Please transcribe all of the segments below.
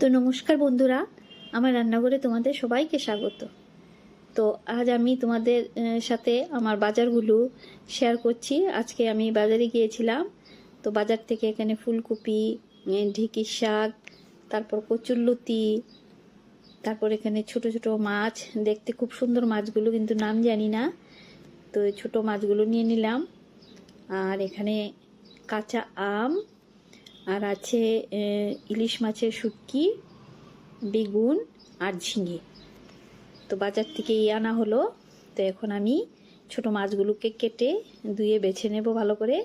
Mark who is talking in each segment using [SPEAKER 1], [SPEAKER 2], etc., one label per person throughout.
[SPEAKER 1] তো নমস্কার বন্ধুরা, আমার রান্নাঘরে তোমাদের সবাইকে স্বাগত। তো আজ আমি তোমাদের সাথে আমার বাজারগুলো শেয়ার করছি। আজকে আমি বাজারে গিয়েছিলাম। তো বাজার থেকে এখানে ফুলকপি, ঢেঁকির শাক, তারপর কচুরলতি, তারপর এখানে ছোট ছোট মাছ, দেখতে খুব সুন্দর মাছগুলো, কিন্তু নাম জানি না। তো ছোট মাছগুলো নিয়ে নিলাম। আর এখানে কাঁচা আম, আর আছে ইলিশ মাছের শুটকি, বেগুন আর ঝিঙে। তো বাজার থেকে আনা হলো। তো এখন আমি ছোট মাছগুলোকে কেটে ধুয়ে বেছে নেব ভালো করে।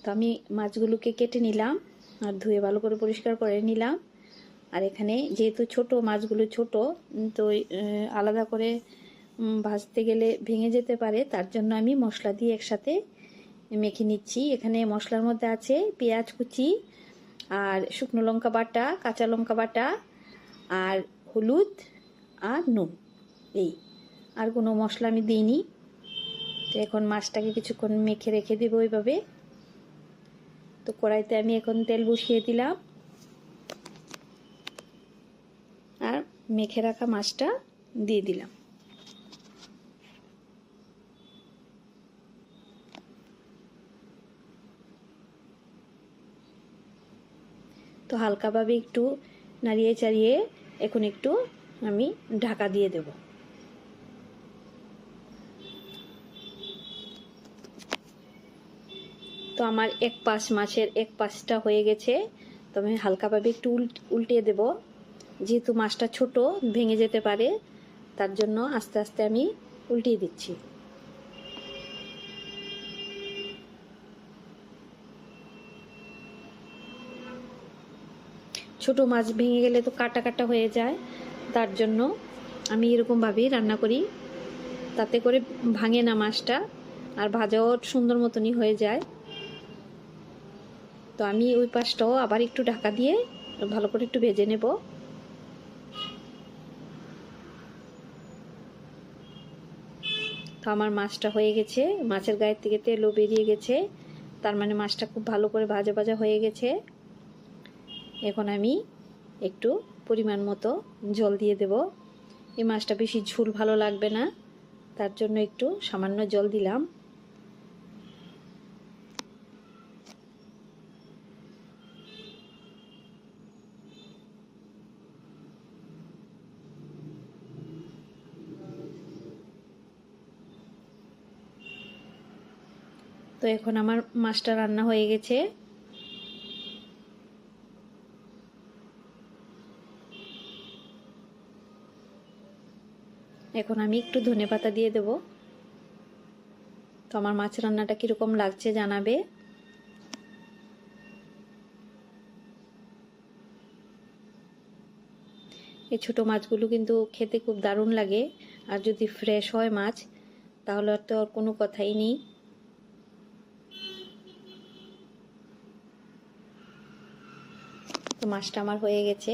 [SPEAKER 1] তো আমি মাছগুলোকে কেটে নিলাম আর ধুয়ে ভালো করে পরিষ্কার করে নিলাম। আর এখানে যেহেতু ছোট মাছগুলো ছোট, তো আলাদা করে ভাজতে গেলে ভেঙে যেতে পারে, তার জন্য আমি মশলা দিয়ে একসাথে মেখে নিচ্ছি। এখানে মশলার মধ্যে আছে পেঁয়াজ কুচি, আর শুকনো লঙ্কা বাটা, কাঁচা লঙ্কা বাটা, আর হলুদ আর নুন। এই আর কোনো মশলা আমি দিইনি। তো এখন মাছটাকে কিছুক্ষণ মেখে রেখে দেবো এইভাবে। তো কড়াইতে আমি এখন তেল বসিয়ে দিলাম আর মেখে রাখা মাছটা দিয়ে দিলাম। তো হালকাভাবে একটু নাড়িয়ে চাড়িয়ে এখন একটু আমি ঢাকা দিয়ে দেব। তো আমার মাছের এক পাশটা হয়ে গেছে। তো আমি হালকাভাবে একটু উল্টিয়ে দেব। যেহেতু মাছটা ছোট, ভেঙে যেতে পারে, তার জন্য আস্তে আস্তে আমি উল্টিয়ে দিচ্ছি। ছোট মাছ ভেঙে গেলে তো কাটা কাটা হয়ে যায়, তার জন্য আমি এরকমভাবেই রান্না করি। তাতে করে ভাঙে না মাছটা, আর ভাজাও সুন্দর মতনই হয়ে যায়। তো আমি ওই পাশটাও আবার একটু ঢাকা দিয়ে ভালো করে একটু ভেজে নেব। তো আমার মাছটা হয়ে গেছে, মাছের গায়ের থেকে তেলও বেরিয়ে গেছে, তার মানে মাছটা খুব ভালো করে ভাজা ভাজা হয়ে গেছে। এখন আমি একটু পরিমাণ মতো জল দিয়ে দেব। এই মাছটা বেশি ঝোল ভালো লাগবে না, তার জন্য একটু সামান্য জল দিলাম। তো এখন আমার মাছটা রান্না হয়ে গেছে। এখন আমি একটু ধনেপাতা দিয়ে দেব। তো আমার মাছ রান্নাটা কীরকম লাগছে জানাবে। এই ছোটো মাছগুলো কিন্তু খেতে খুব দারুণ লাগে, আর যদি ফ্রেশ হয় মাছ তাহলে তো আর কোনো কথাই নেই। তো মাছটা আমার হয়ে গেছে,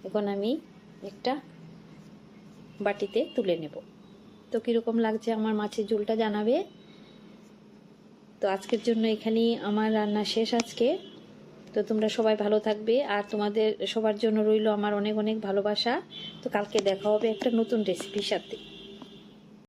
[SPEAKER 1] এখন আমি একটা বাটিতে তুলে নেব। তো কীরকম লাগছে আমার মাছের ঝোলটা জানাবে। তো আজকের জন্য এখানেই আমার রান্না শেষ আজকে। তো তোমরা সবাই ভালো থাকবে, আর তোমাদের সবার জন্য রইল আমার অনেক অনেক ভালোবাসা। তো কালকে দেখা হবে একটা নতুন রেসিপির সাথে।